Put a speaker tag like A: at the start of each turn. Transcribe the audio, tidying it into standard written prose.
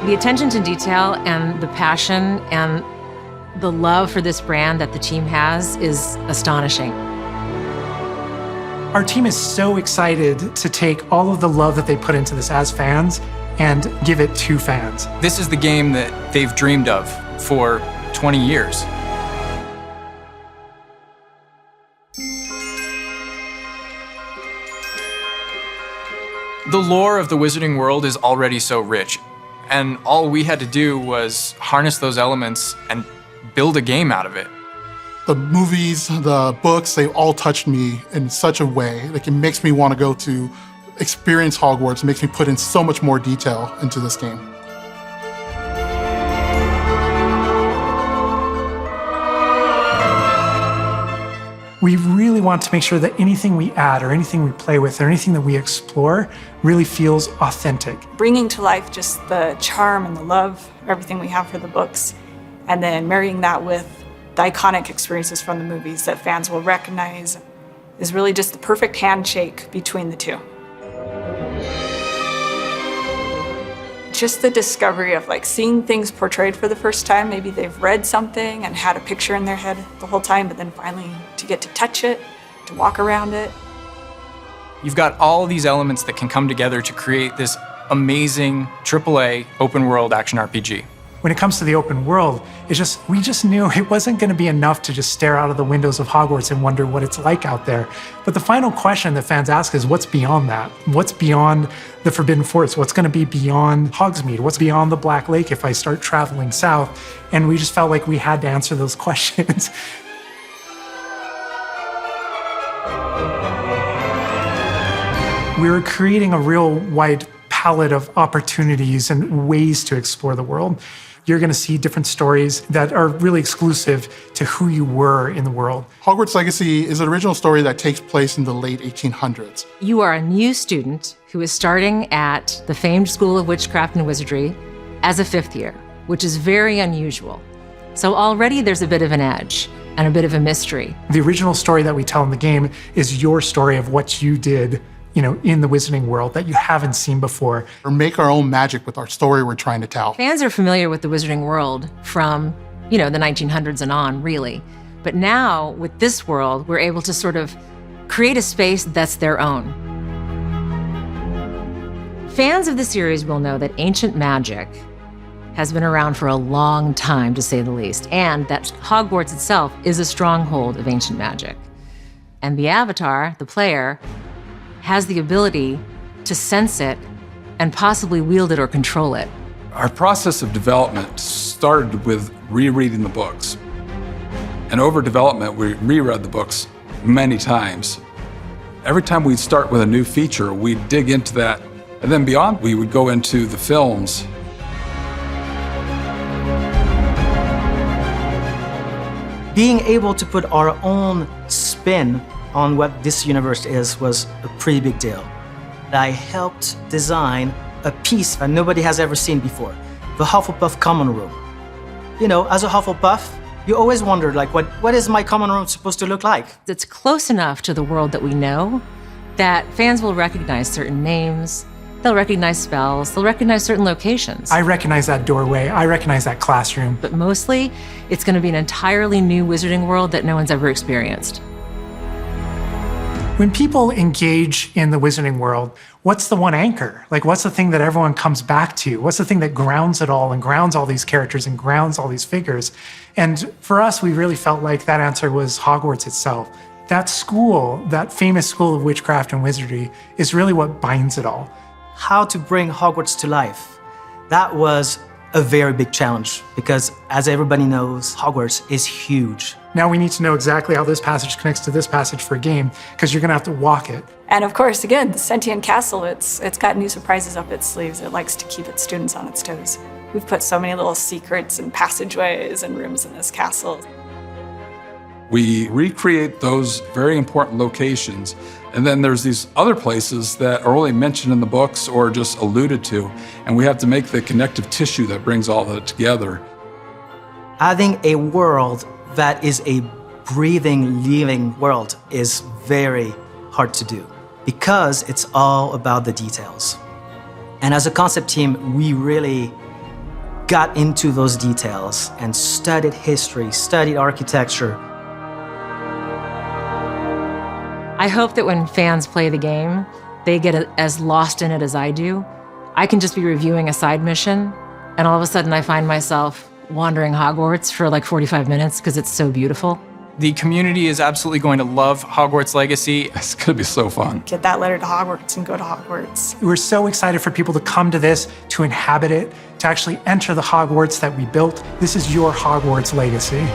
A: The attention to detail and the passion and the love for this brand that the team has is astonishing.
B: Our team is so excited to take all of the love that they put into this as fans and give it to fans.
C: This is the game that they've dreamed of for 20 years. The lore of the Wizarding World is already so rich, and all we had to do was harness those elements and build a game out of it.
D: The movies, the books, they all touched me in such a way. Like, it makes me want to go to experience Hogwarts. It makes me put in so much more detail into this game.
B: We really want to make sure that anything we add or anything we play with or anything that we explore really feels authentic.
E: Bringing to life just the charm and the love, everything we have for the books, and then marrying that with the iconic experiences from the movies that fans will recognize is really just the perfect handshake between the two. Just the discovery of like seeing things portrayed for the first time. Maybe they've read something and had a picture in their head the whole time, but then finally to get to touch it, to walk around it.
C: You've got all these elements that can come together to create this amazing AAA open world action RPG.
B: When it comes to the open world, we just knew it wasn't going to be enough to just stare out of the windows of Hogwarts and wonder what it's like out there. But the final question that fans ask is, what's beyond that? What's beyond the Forbidden Forest? What's going to be beyond Hogsmeade? What's beyond the Black Lake if I start traveling south? And we just felt like we had to answer those questions. We were creating a real wide palette of opportunities and ways to explore the world. You're going to see different stories that are really exclusive to who you were in the world.
D: Hogwarts Legacy is an original story that takes place in the late 1800s.
A: You are a new student who is starting at the famed School of Witchcraft and Wizardry as a 5th year, which is very unusual. So already there's a bit of an edge and a bit of a mystery.
B: The original story that we tell in the game is your story of what you did, in the Wizarding World that you haven't seen before.
D: Or make our own magic with our story we're trying to tell.
A: Fans are familiar with the Wizarding World from, the 1900s and on, really. But now, with this world, we're able to sort of create a space that's their own. Fans of the series will know that ancient magic has been around for a long time, to say the least, and that Hogwarts itself is a stronghold of ancient magic. And the Avatar, the player, has the ability to sense it and possibly wield it or control it.
F: Our process of development started with rereading the books. And over development, we reread the books many times. Every time we'd start with a new feature, we'd dig into that. And then beyond, we would go into the films.
G: Being able to put our own spin on what this universe is was a pretty big deal. I helped design a piece that nobody has ever seen before, the Hufflepuff common room. As a Hufflepuff, you always wondered, what is my common room supposed to look like?
A: It's close enough to the world that we know that fans will recognize certain names, they'll recognize spells, they'll recognize certain locations.
B: I recognize that doorway, I recognize that classroom.
A: But mostly, it's going to be an entirely new Wizarding World that no one's ever experienced.
B: When people engage in the Wizarding World, what's the one anchor? What's the thing that everyone comes back to? What's the thing that grounds it all and grounds all these characters and grounds all these figures? And for us, we really felt like that answer was Hogwarts itself. That school, that famous School of Witchcraft and Wizardry, is really what binds it all.
G: How to bring Hogwarts to life. That was a very big challenge because, as everybody knows, Hogwarts is huge.
B: Now we need to know exactly how this passage connects to this passage for a game, because you're going to have to walk it.
E: And of course, again, the Sentient Castle, it's got new surprises up its sleeves. It likes to keep its students on its toes. We've put so many little secrets and passageways and rooms in this castle.
F: We recreate those very important locations, and then there's these other places that are only mentioned in the books or just alluded to, and we have to make the connective tissue that brings all that together.
G: Having a world that is a breathing, living world is very hard to do because it's all about the details. And as a concept team, we really got into those details and studied history, studied architecture.
A: I hope that when fans play the game, they get as lost in it as I do. I can just be reviewing a side mission, and all of a sudden I find myself wandering Hogwarts for like 45 minutes because it's so beautiful.
C: The community is absolutely going to love Hogwarts Legacy.
F: It's going to be so fun.
E: Get that letter to Hogwarts and go to Hogwarts.
B: We're so excited for people to come to this, to inhabit it, to actually enter the Hogwarts that we built. This is your Hogwarts legacy.